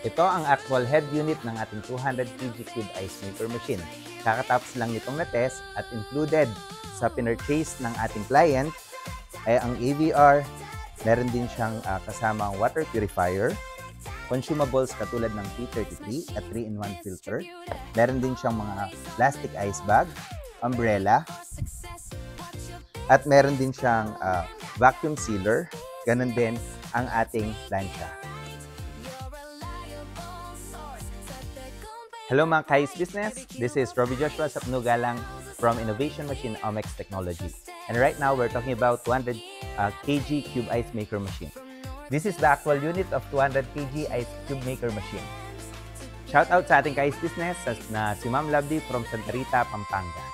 Ito ang actual head unit ng ating 200 kg cube ice maker machine. Kakatapos lang nitong na-test at included sa pinurchase ng ating client ay ang AVR, meron din siyang kasamang water purifier, consumables katulad ng P33 at 3-in-1 filter, meron din siyang mga plastic ice bag, umbrella, at meron din siyang vacuum sealer, ganun din ang ating plancha. Hello mga Kais Business, this is Robbie Joshua Sapnugalang from Innovation Machine Omex Technology. And right now, we're talking about 200 kg cube ice maker machine. This is the actual unit of 200 kg ice cube maker machine. Shout out sa ating Kais Business na si Ma'am Lovely from Santa Rita, Pampanga.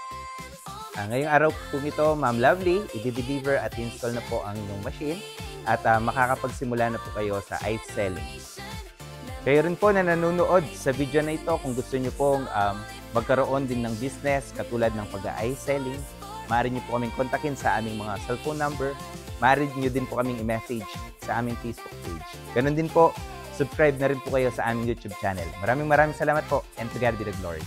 Ngayong araw po ito, Ma'am Lovely, i-deliver at install na po ang inyong machine at makakapagsimula na po kayo sa ice selling. Kayo rin po na nanonood sa video na ito, kung gusto nyo pong magkaroon din ng business katulad ng pag-ice selling, maaari nyo po kaming kontakin sa aming mga cellphone number, maaari nyo din po kaming i-message sa aming Facebook page. Ganon din po, subscribe na rin po kayo sa aming YouTube channel. Maraming salamat po, and to God be the glory.